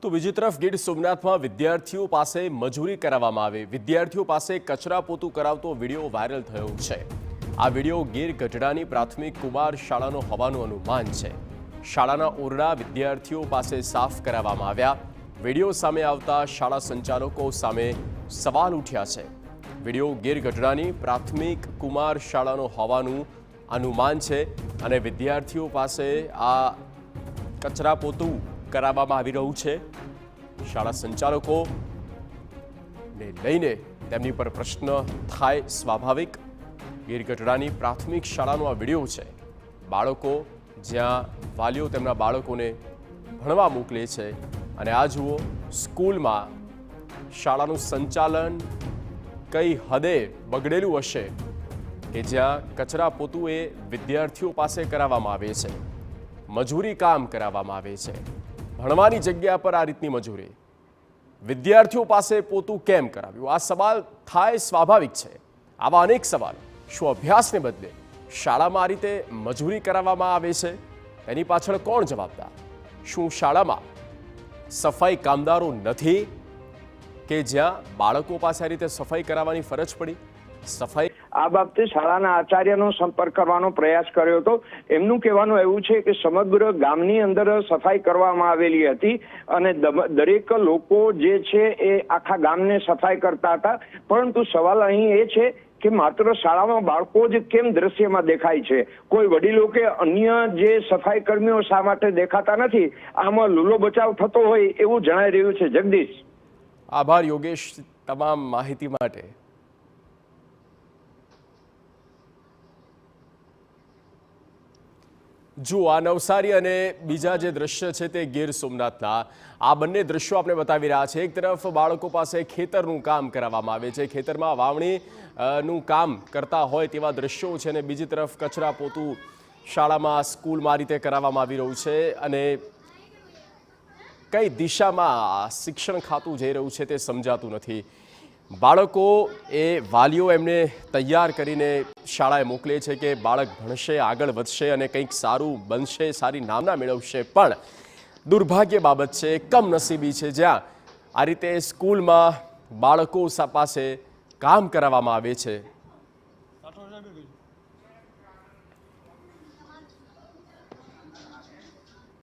તો બીજી તરફ ગીર સોમનાથમાં વિદ્યાર્થીઓ પાસે મજૂરી કરાવવામાં આવે, વિદ્યાર્થીઓ પાસે કચરા પોતું કરાવતો વિડીયો વાયરલ થયો છે। આ વિડીયો ગીર ગઢડાની પ્રાથમિક કુમાર શાળાનો હોવાનું અનુમાન છે। શાળાના ઓરડા વિદ્યાર્થીઓ પાસે સાફ કરાવવામાં આવ્યા। વિડીયો સામે આવતા શાળા સંચાલકો સામે સવાલ ઉઠ્યા છે। વિડીયો ગીર ગઢડાની પ્રાથમિક કુમાર શાળાનો હોવાનું અનુમાન છે અને વિદ્યાર્થીઓ પાસે આ કચરા પોતું કરાવવામાં આવી રહ્યું છે। શાળા સંચાલકોને લઈને તેમની પર પ્રશ્ન થાય સ્વાભાવિક। ગીર ગઢડાની પ્રાથમિક શાળાનો આ વિડીયો છે। બાળકો જ્યાં વાલીઓ તેમના બાળકોને ભણવા મોકલે છે અને આ જુઓ સ્કૂલમાં શાળાનું સંચાલન કઈ હદે બગડેલું હશે કે જ્યાં કચરા પોતું એ વિદ્યાર્થીઓ પાસે કરાવવામાં આવે છે, મજૂરી કામ કરાવવામાં આવે છે। ભણવાની જગ્યા પર આ રીતની મજૂરી, વિદ્યાર્થીઓ પાસે પોતું કેમ કરાવ્યું? આ સવાલ થાય સ્વાભાવિક છે। આવા અનેક સવાલ, શું અભ્યાસને બદલે શાળામાં આ રીતે મજૂરી કરાવવામાં આવે છે? એની પાછળ કોણ જવાબદાર? શું શાળામાં સફાઈ કામદારો નથી કે જ્યાં બાળકો પાસે આ રીતે સફાઈ કરાવવાની ફરજ પડી? સફાઈ આ બાબતે શાળાના આચાર્યનો સંપર્ક કરવાનો પ્રયાસ કર્યો હતો। એમનું કહેવાનું એવું છે કે સમગ્ર ગામની અંદર સફાઈ કરવામાં આવેલી હતી અને દરેક લોકો જે છે એ આખા ગામને સફાઈ કરતા હતા, પરંતુ સવાલ અહીં એ છે કે માત્ર શાળામાં બાળકો જ કેમ દ્રશ્યમાં દેખાય છે, કોઈ વડીલો કે અન્ય જે સફાઈ કર્મીઓ શા માટે દેખાતા નથી? આમાં લૂલો બચાવ થતો હોય એવું જણાઈ રહ્યું છે। જગદીશ, આભાર યોગેશ તમામ માહિતી માટે। જો આ નવસારી અને બીજા જે દ્રશ્ય છે તે ગીર સોમનાથના, આ બંને દ્રશ્યો આપણે બતાવી રહ્યા છે। એક તરફ બાળકો પાસે ખેતરનું કામ કરાવવામાં આવે છે, ખેતરમાં વાવણીનું કામ કરતા હોય તેવા દ્રશ્યો છે અને બીજી તરફ કચરા પોતું શાળામાં સ્કૂલમાં આ રીતે કરાવવામાં આવી રહ્યું છે અને કઈ દિશામાં શિક્ષણ ખાતું જઈ રહ્યું છે તે સમજાતું નથી। બાળકો એ વાલીઓ એમને તૈયાર કરીને શાળાએ મોકલે છે કે બાળક ભણશે, આગળ વધશે અને કંઈક સારું બનશે, સારી નામના મેળવશે, પણ દુર્ભાગ્ય બાબત છે, કમનસીબી છે જ્યાં આ રીતે સ્કૂલમાં બાળકો પાસે કામ કરાવવામાં આવે છે।